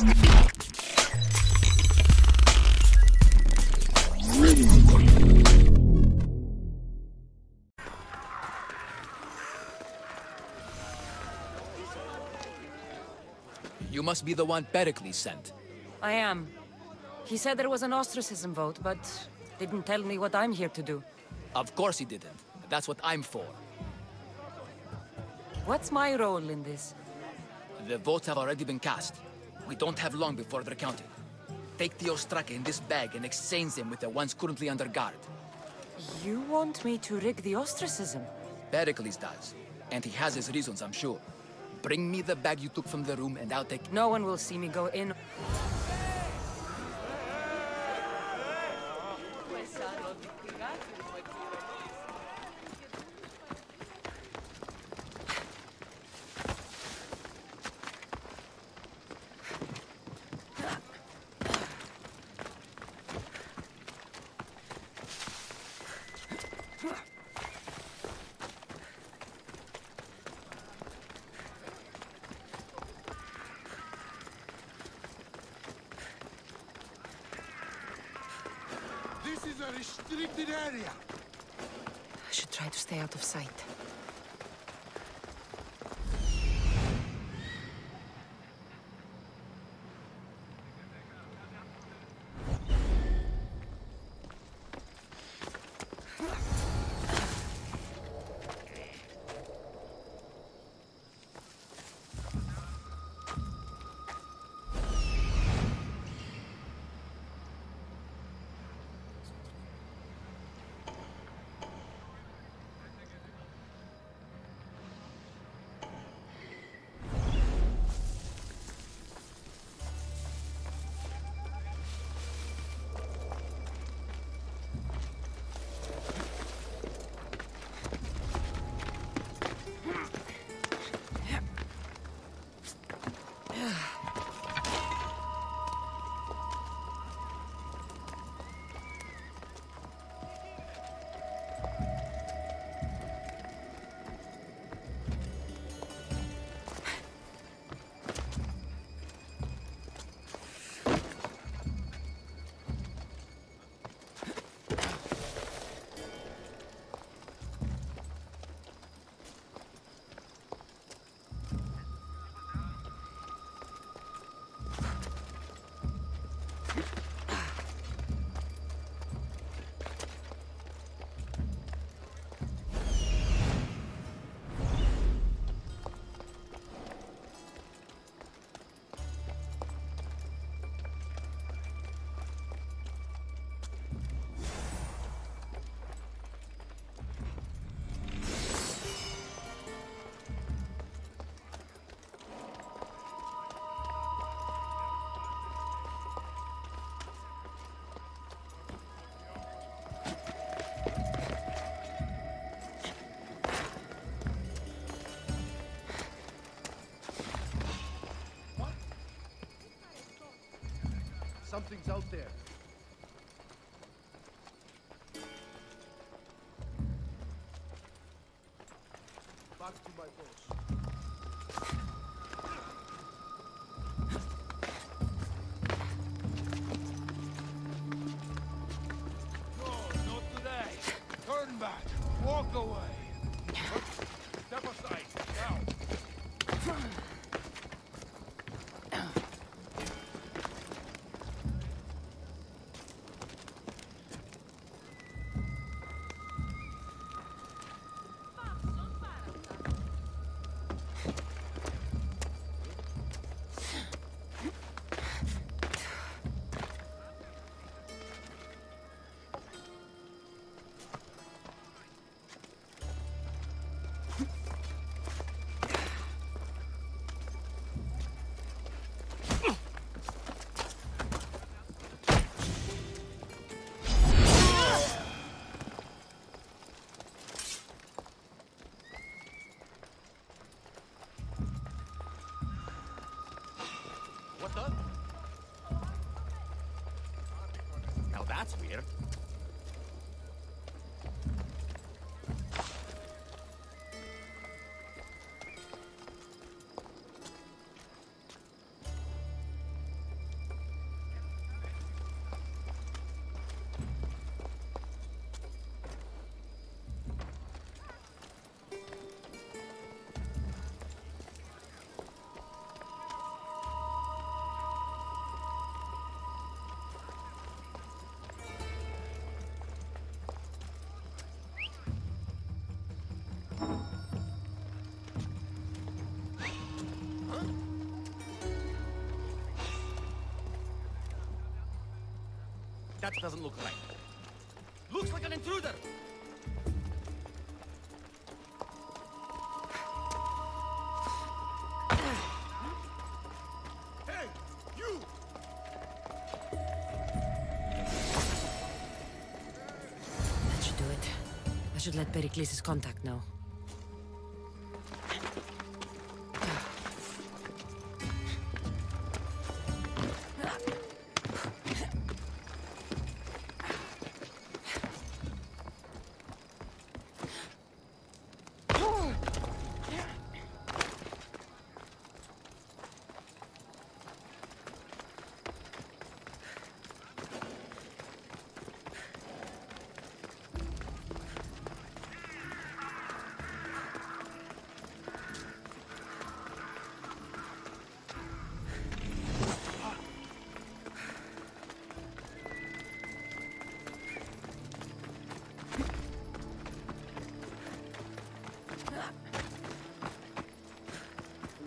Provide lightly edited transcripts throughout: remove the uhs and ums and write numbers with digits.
You must be the one Pericles sent. I am. He said there was an ostracism vote, but didn't tell me what I'm here to do. Of course he didn't. That's what I'm for. What's my role in this? The votes have already been cast. We don't have long before they're counted. Take the Ostraka in this bag and exchange them with the ones currently under guard. You want me to rig the ostracism? Pericles does. And he has his reasons, I'm sure. Bring me the bag you took from the room and I'll take... No one will see me go in. This is a restricted area. I should try to stay out of sight. Something's out there. Back to my post. No, not today. Turn back. Walk away. Step aside. Now. Now that's weird. That doesn't look right. Looks like an intruder! Hey, you! That should do it. I should let Pericles' contact know.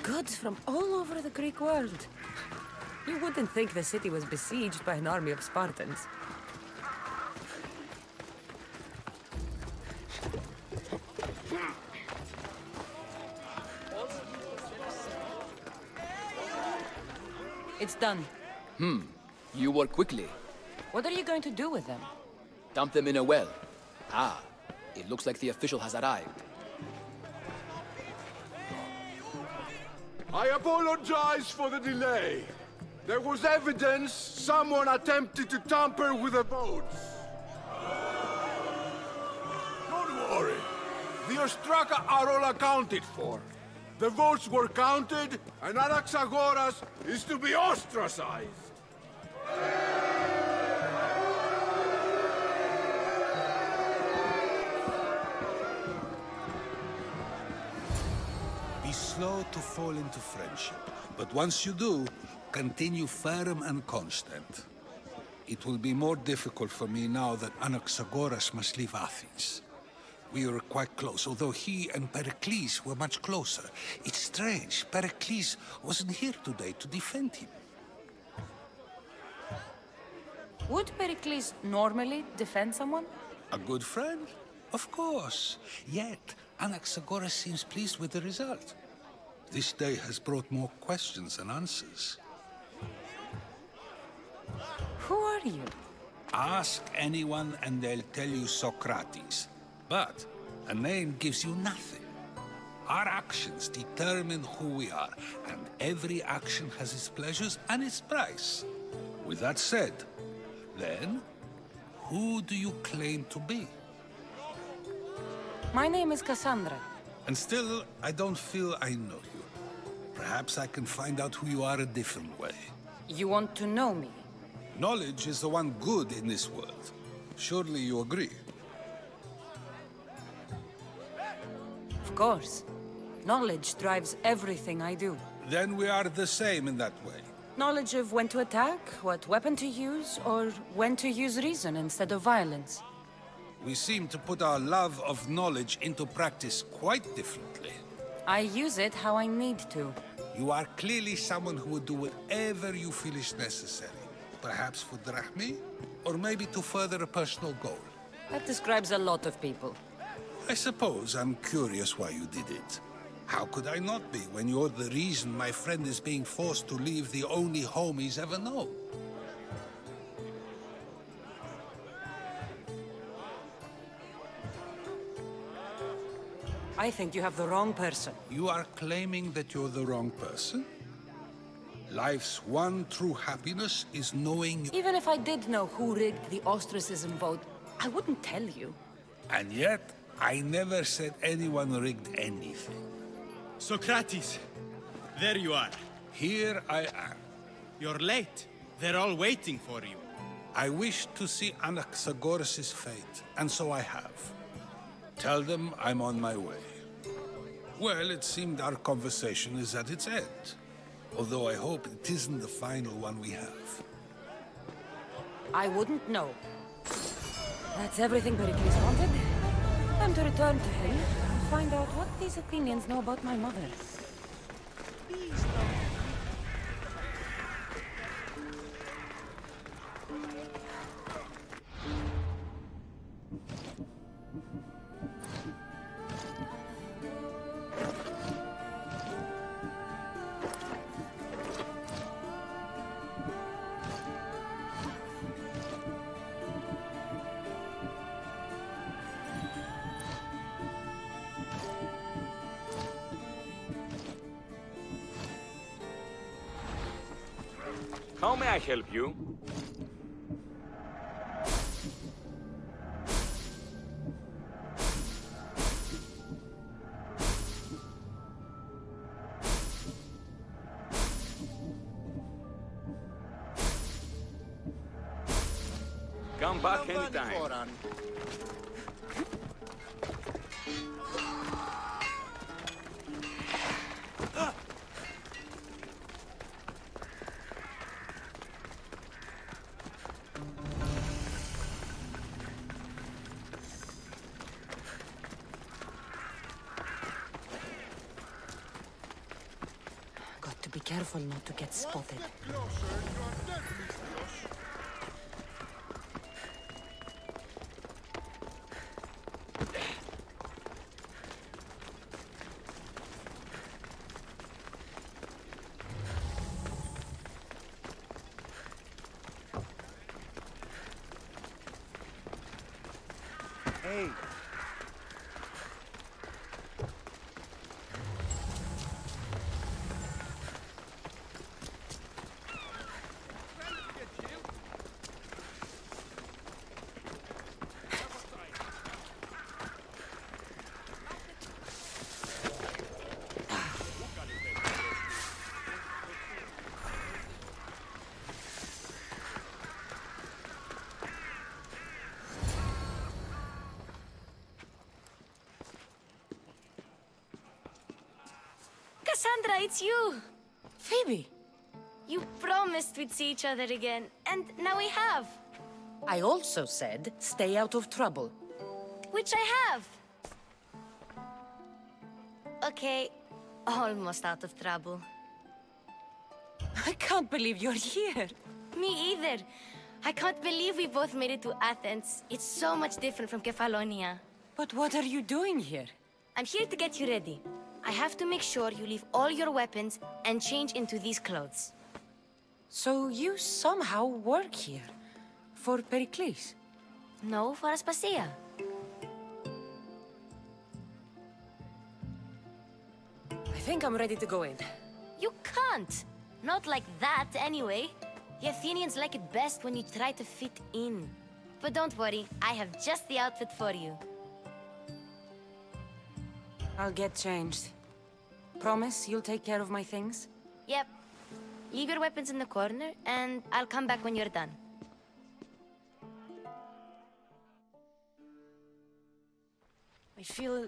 Goods from all over the Greek world. You wouldn't think the city was besieged by an army of Spartans. It's done. You work quickly. What are you going to do with them? Dump them in a well. Ah, it looks like the official has arrived. I apologize for the delay. There was evidence someone attempted to tamper with the votes. Don't worry. The Ostraka are all accounted for. The votes were counted, and Anaxagoras is to be ostracized. Be slow to fall into friendship, but once you do, continue firm and constant. It will be more difficult for me now that Anaxagoras must leave Athens. We were quite close, although he and Pericles were much closer. It's strange, Pericles wasn't here today to defend him. Would Pericles normally defend someone? A good friend? Of course. Yet, Anaxagoras seems pleased with the result. This day has brought more questions than answers. Who are you? Ask anyone and they'll tell you Socrates. But a name gives you nothing. Our actions determine who we are, and every action has its pleasures and its price. With that said, then, who do you claim to be? My name is Cassandra. And still, I don't feel I know you. Perhaps I can find out who you are a different way. You want to know me? Knowledge is the one good in this world. Surely you agree? Of course. Knowledge drives everything I do. Then we are the same in that way. Knowledge of when to attack, what weapon to use, or when to use reason instead of violence. We seem to put our love of knowledge into practice quite differently. I use it how I need to. You are clearly someone who would do whatever you feel is necessary. Perhaps for drachmi, or maybe to further a personal goal. That describes a lot of people. I suppose I'm curious why you did it. How could I not be when you're the reason my friend is being forced to leave the only home he's ever known? I think you have the wrong person. You are claiming that you're the wrong person? Life's one true happiness is knowing... Even if I did know who rigged the ostracism vote, I wouldn't tell you. And yet, I never said anyone rigged anything. Socrates! There you are. Here I am. You're late. They're all waiting for you. I wish to see Anaxagoras' fate, and so I have. Tell them I'm on my way. Well, it seemed our conversation is at its end. Although I hope it isn't the final one we have. I wouldn't know. That's everything Pericles wanted. Time to return to him and find out what these Athenians know about my mother. How may I help you? Come back anytime. Got to be careful not to get spotted. Hey. Cassandra, it's you! Phoebe! You promised we'd see each other again, and now we have. I also said, stay out of trouble. Which I have. Okay, almost out of trouble. I can't believe you're here. Me either. I can't believe we both made it to Athens. It's so much different from Kefalonia. But what are you doing here? I'm here to get you ready. I have to make sure you leave all your weapons and change into these clothes. So you somehow work here? For Pericles? No, for Aspasia. I think I'm ready to go in. You can't! Not like that, anyway. The Athenians like it best when you try to fit in. But don't worry, I have just the outfit for you. I'll get changed. Promise you'll take care of my things? Yep. Leave your weapons in the corner, and I'll come back when you're done. I feel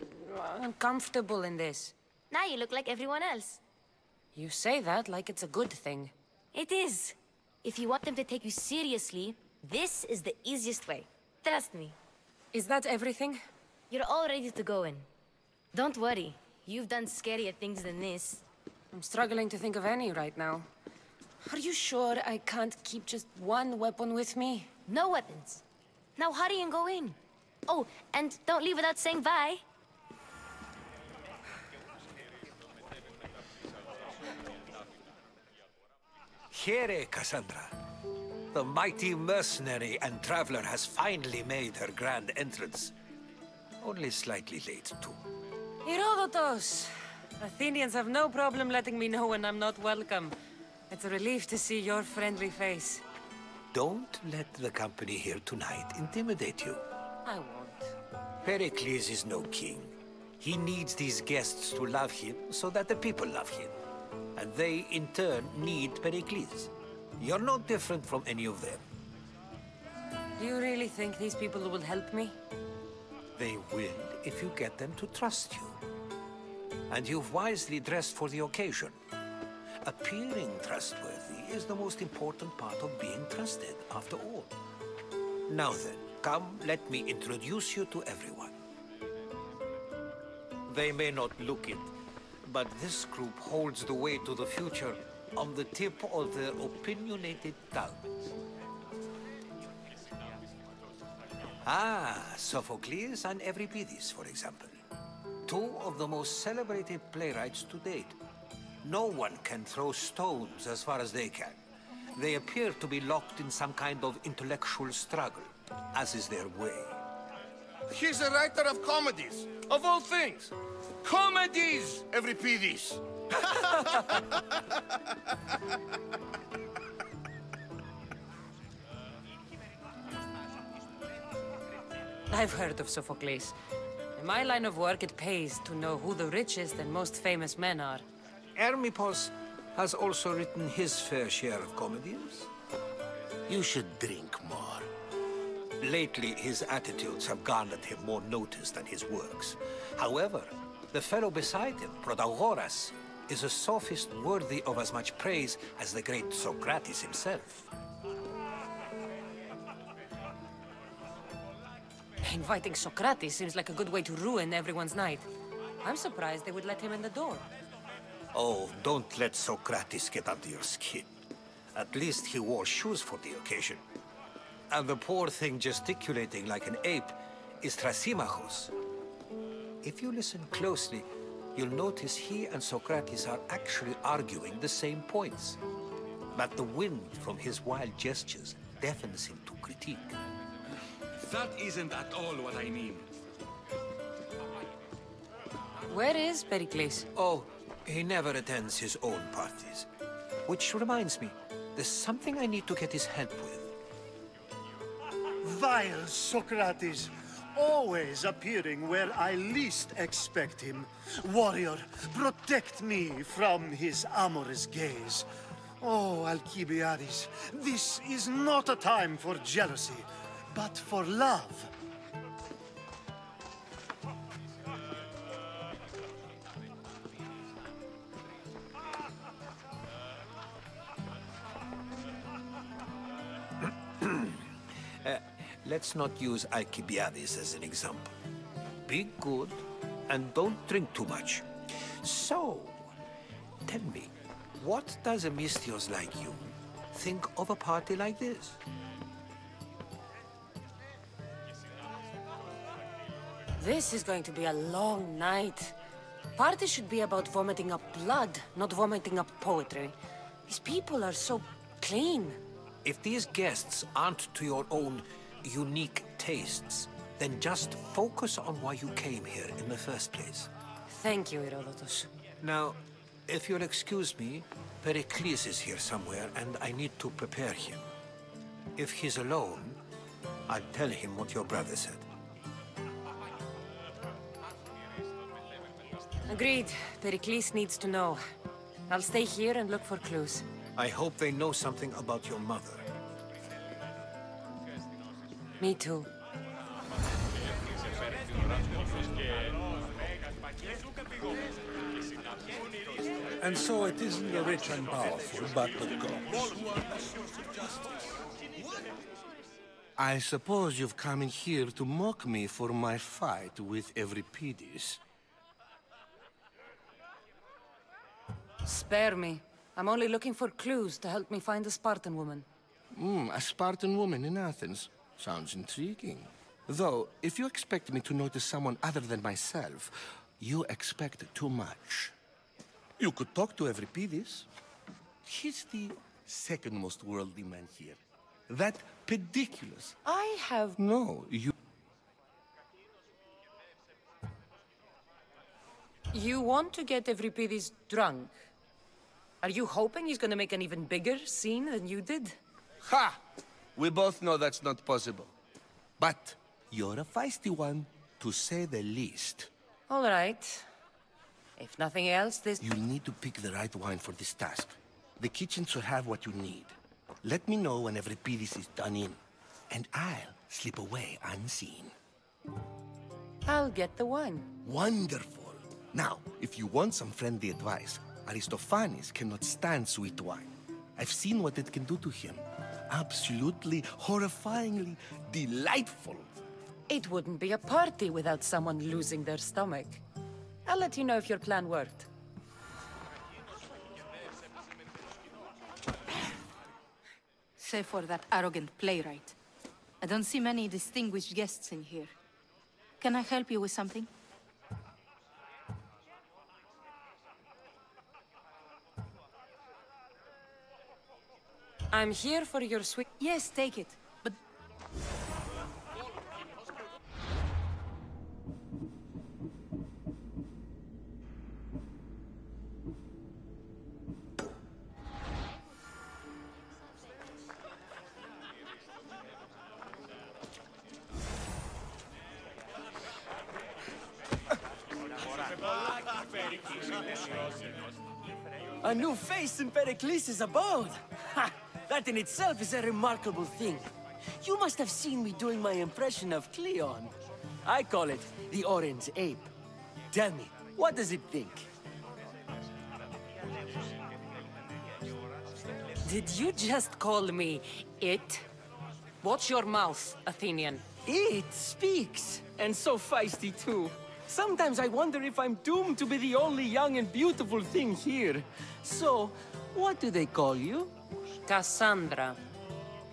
uncomfortable in this. Now you look like everyone else. You say that like it's a good thing. It is. If you want them to take you seriously, this is the easiest way. Trust me. Is that everything? You're all ready to go in. Don't worry. You've done scarier things than this. I'm struggling to think of any right now. Are you sure I can't keep just one weapon with me? No weapons. Now hurry and go in. Oh, and don't leave without saying bye. Here, Cassandra. The mighty mercenary and traveler has finally made her grand entrance. Only slightly late, too. Herodotus! Athenians have no problem letting me know when I'm not welcome. It's a relief to see your friendly face. Don't let the company here tonight intimidate you. I won't. Pericles is no king. He needs these guests to love him so that the people love him. And they, in turn, need Pericles. You're no different from any of them. Do you really think these people will help me? They will if you get them to trust you. And you've wisely dressed for the occasion. Appearing trustworthy is the most important part of being trusted, after all. Now then, come, let me introduce you to everyone. They may not look it, but this group holds the way to the future on the tip of their opinionated tongues. Ah, Sophocles and Euripides, for example. Two of the most celebrated playwrights to date. No one can throw stones as far as they can. They appear to be locked in some kind of intellectual struggle, as is their way. He's a writer of comedies, of all things. Comedies, Euripides! I've heard of Sophocles. In my line of work, it pays to know who the richest and most famous men are. Hermippos has also written his fair share of comedies. You should drink more. Lately, his attitudes have garnered him more notice than his works. However, the fellow beside him, Protagoras, is a sophist worthy of as much praise as the great Socrates himself. Inviting Socrates seems like a good way to ruin everyone's night. I'm surprised they would let him in the door. Oh, don't let Socrates get under your skin. At least he wore shoes for the occasion. And the poor thing gesticulating like an ape is Thrasymachos. If you listen closely, you'll notice he and Socrates are actually arguing the same points. But the wind from his wild gestures deafens him to critique. That isn't at all what I mean. Where is Pericles? Oh, he never attends his own parties. Which reminds me, there's something I need to get his help with. Vile Socrates, always appearing where I least expect him. Warrior, protect me from his amorous gaze. Oh, Alcibiades, this is not a time for jealousy, but for love. Let's not use Alcibiades as an example. Be good, and don't drink too much. So, tell me, what does a Mystios like you think of a party like this? This is going to be a long night. Party should be about vomiting up blood, not vomiting up poetry. These people are so clean. If these guests aren't to your own unique tastes, then just focus on why you came here in the first place. Thank you, Herodotus. Now, if you'll excuse me, Pericles is here somewhere, and I need to prepare him. If he's alone, I'll tell him what your brother said. Agreed. Pericles needs to know. I'll stay here and look for clues. I hope they know something about your mother. Me too. And so it isn't the rich and powerful, but the gods. I suppose you've come in here to mock me for my fight with Euripides. Spare me. I'm only looking for clues to help me find a Spartan woman. A Spartan woman in Athens. Sounds intriguing. Though, if you expect me to notice someone other than myself, you expect too much. You could talk to Euripides. He's the second most worldly man here. That pediculous. I have... No, you... You want to get Euripides drunk? Are you hoping he's gonna make an even bigger scene than you did? Ha! We both know that's not possible. But you're a feisty one, to say the least. All right. If nothing else, this... You'll need to pick the right wine for this task. The kitchen should have what you need. Let me know when Euripides is done in, and I'll slip away unseen. I'll get the wine. Wonderful. Now, if you want some friendly advice, Aristophanes cannot stand sweet wine. I've seen what it can do to him. Absolutely, horrifyingly delightful. It wouldn't be a party without someone losing their stomach. I'll let you know if your plan worked. Save for that arrogant playwright. I don't see many distinguished guests in here. Can I help you with something? I'm here for your sweet... Yes, take it. But... A new face in Pericles' abode! Ha! That in itself is a remarkable thing. You must have seen me doing my impression of Cleon. I call it the Orange Ape. Tell me, what does it think? Did you just call me it? Watch your mouth, Athenian. It speaks, and so feisty too. Sometimes I wonder if I'm doomed to be the only young and beautiful thing here. So, what do they call you? Cassandra.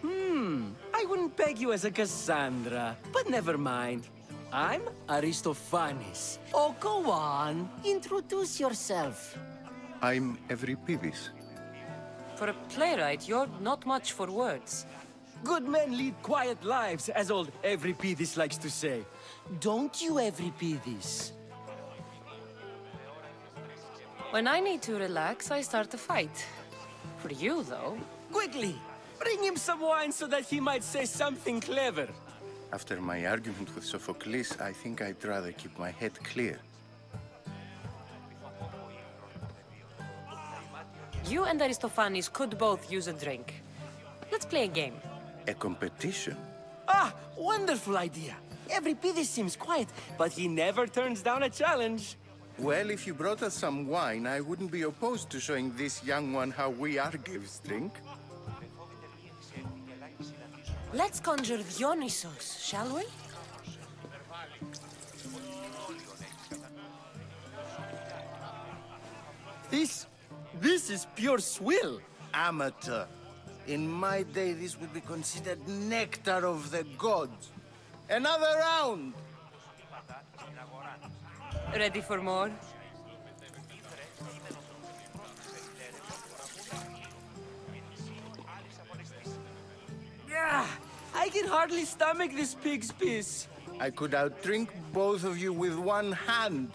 I wouldn't peg you as a Cassandra, but never mind. I'm Aristophanes. Oh, go on. Introduce yourself. I'm Euripides. For a playwright, you're not much for words. Good men lead quiet lives, as old Euripides likes to say. Don't you, Euripides? When I need to relax, I start a fight. For you, though... Quickly! Bring him some wine so that he might say something clever. After my argument with Sophocles, I think I'd rather keep my head clear. You and Aristophanes could both use a drink. Let's play a game. A competition? Ah, wonderful idea. Euripides seems quiet, but he never turns down a challenge. Well, if you brought us some wine, I wouldn't be opposed to showing this young one how we Argives drink. Let's conjure Dionysos, shall we? This is pure swill. Amateur. In my day, this would be considered nectar of the gods. Another round! Ready for more? Yeah, I can hardly stomach this pig's piss. I could outdrink both of you with one hand.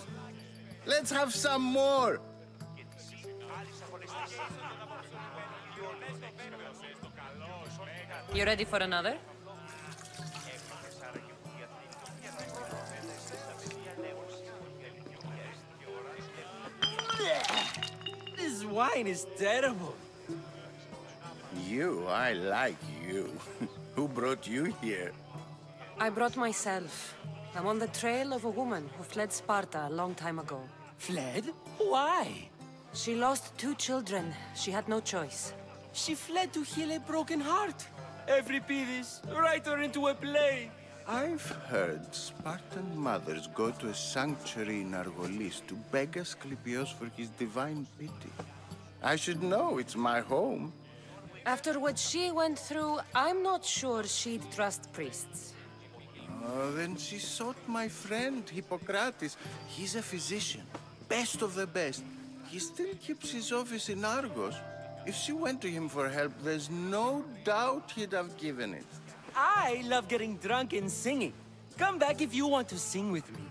Let's have some more! You ready for another? This wine is terrible. You, I like you. Who brought you here? I brought myself. I'm on the trail of a woman who fled Sparta a long time ago. Fled? Why? She lost 2 children. She had no choice. She fled to heal a broken heart. Euripides, write her into a play. I've heard Spartan mothers go to a sanctuary in Argolis to beg Asclepios for his divine pity. I should know, it's my home. After what she went through, I'm not sure she'd trust priests. Oh, then she sought my friend, Hippocrates. He's a physician, best of the best. He still keeps his office in Argos. If she went to him for help, there's no doubt he'd have given it. I love getting drunk and singing. Come back if you want to sing with me.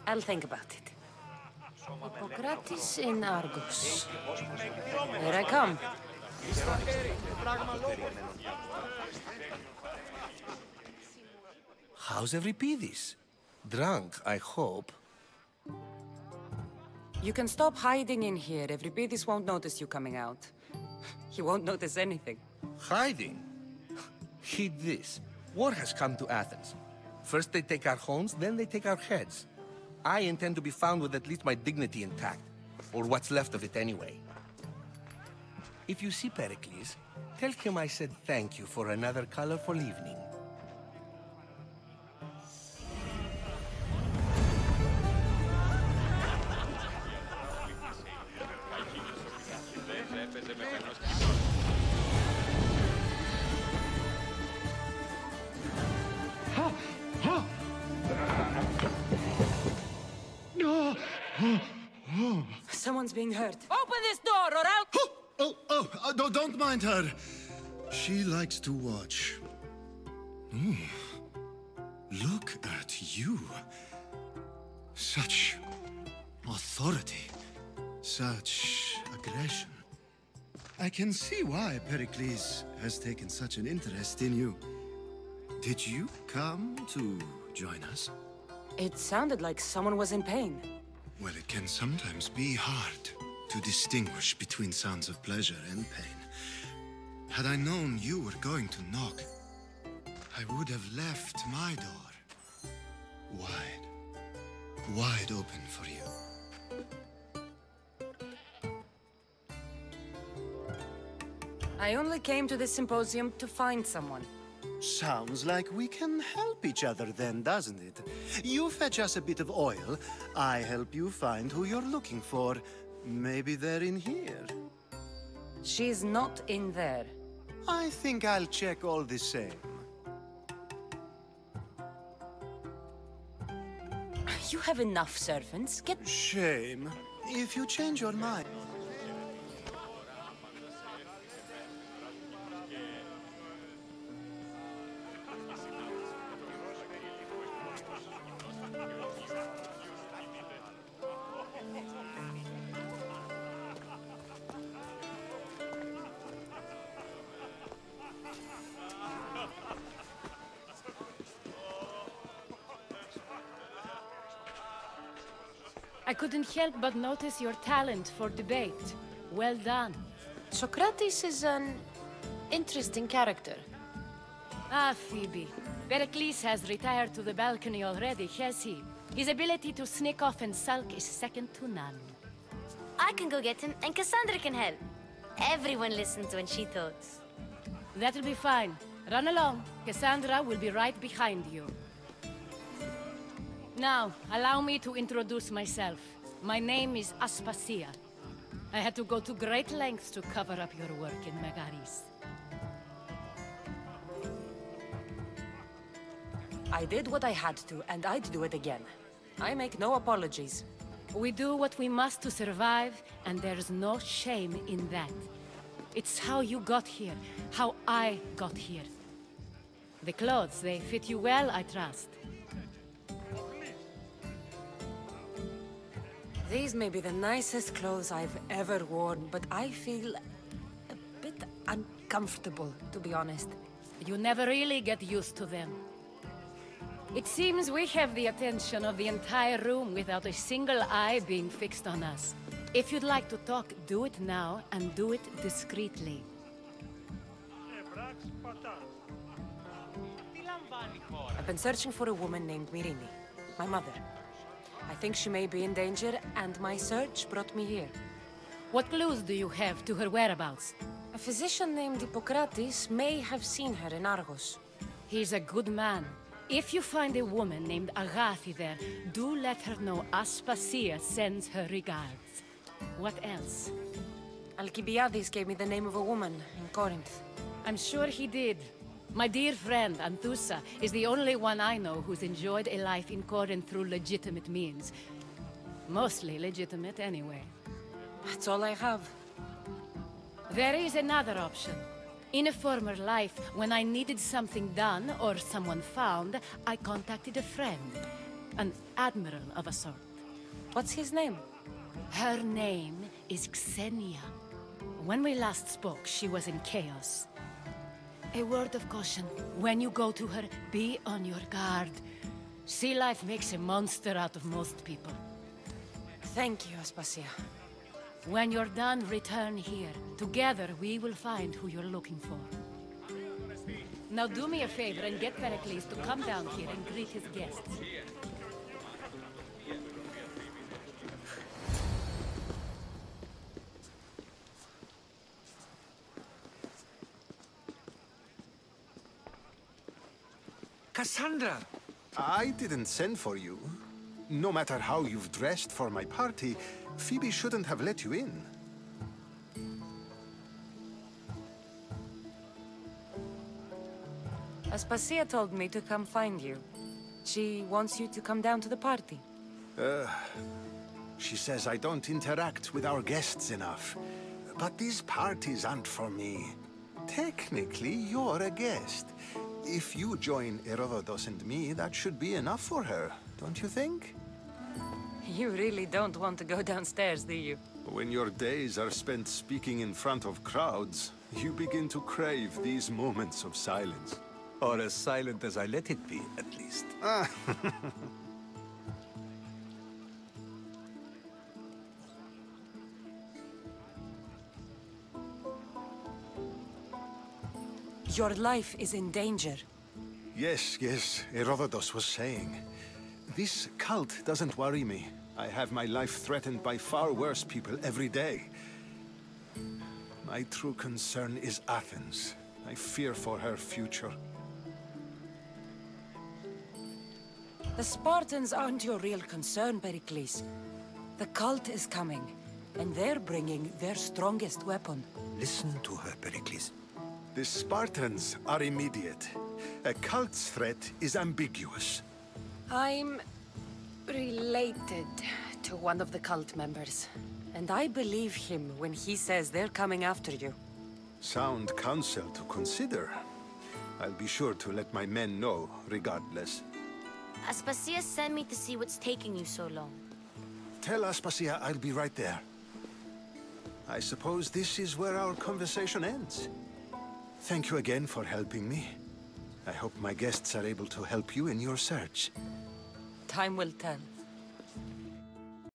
I'll think about it. Hippocrates in Argos. Here I come. How's Euripides? Drunk, I hope. You can stop hiding in here. Euripides won't notice you coming out. He won't notice anything. Hiding? Heed this. War has come to Athens. First they take our homes, then they take our heads. I intend to be found with at least my dignity intact. Or what's left of it anyway. If you see Pericles, tell him I said thank you for another colorful evening. Someone's being hurt. Open this door or I'll... Don't mind her. She likes to watch. Look at you. Such authority. Such aggression. I can see why Pericles has taken such an interest in you. Did you come to join us? It sounded like someone was in pain. Well, it can sometimes be hard to distinguish between sounds of pleasure and pain. Had I known you were going to knock, I would have left my door wide open for you. I only came to this symposium to find someone. Sounds like we can help each other then, doesn't it? You fetch us a bit of oil, I help you find who you're looking for. Maybe they're in here. She's not in there. I think I'll check all the same. You have enough servants. Get... Shame. If you change your mind... I couldn't help but notice your talent for debate. Well done. Socrates is an interesting character. Ah, Phoebe. Pericles has retired to the balcony already, has he? His ability to sneak off and sulk is second to none. I can go get him, and Cassandra can help. Everyone listens when she talks. That'll be fine. Run along. Cassandra will be right behind you. Now, allow me to introduce myself. My name is Aspasia. I had to go to great lengths to cover up your work in Megaris. I did what I had to, and I'd do it again. I make no apologies. We do what we must to survive, and there's no shame in that. It's how you got here, how I got here. The clothes, they fit you well, I trust. These may be the nicest clothes I've ever worn, but I feel a bit uncomfortable, to be honest. You never really get used to them. It seems we have the attention of the entire room without a single eye being fixed on us. If you'd like to talk, do it now, and do it discreetly. I've been searching for a woman named Myrrine, my mother. I think she may be in danger, and my search brought me here. What clues do you have to her whereabouts? A physician named Hippocrates may have seen her in Argos. He's a good man. If you find a woman named Agathi there, do let her know Aspasia sends her regards. What else? Alcibiades gave me the name of a woman in Corinth. I'm sure he did. My dear friend, Anthusa, is the only one I know who's enjoyed a life in Corinth through legitimate means. Mostly legitimate, anyway. That's all I have. There is another option. In a former life, when I needed something done or someone found, I contacted a friend. An admiral of a sort. What's his name? Her name is Xenia. When we last spoke, she was in chaos. A word of caution. When you go to her, be on your guard. Sea life makes a monster out of most people. Thank you, Aspasia. When you're done, return here. Together, we will find who you're looking for. Now do me a favor and get Pericles to come down here and greet his guests. Cassandra! I didn't send for you. No matter how you've dressed for my party, Phoebe shouldn't have let you in. Aspasia told me to come find you. She wants you to come down to the party. She says I don't interact with our guests enough. But these parties aren't for me. Technically, you're a guest. If you join Herodotus and me, that should be enough for her, don't you think? You really don't want to go downstairs, do you? When your days are spent speaking in front of crowds, you begin to crave these moments of silence. Or as silent as I let it be, at least. Your life is in danger. Yes, Herodotus was saying. This cult doesn't worry me. I have my life threatened by far worse people every day. My true concern is Athens. I fear for her future. The Spartans aren't your real concern, Pericles. The cult is coming, and they're bringing their strongest weapon. Listen to her, Pericles. The Spartans are immediate. A cult's threat is ambiguous. I'm related to one of the cult members, and I believe him when he says they're coming after you. Sound counsel to consider. I'll be sure to let my men know, regardless. Aspasia sent me to see what's taking you so long. Tell Aspasia I'll be right there. I suppose this is where our conversation ends. Thank you again for helping me. I hope my guests are able to help you in your search. Time will tell.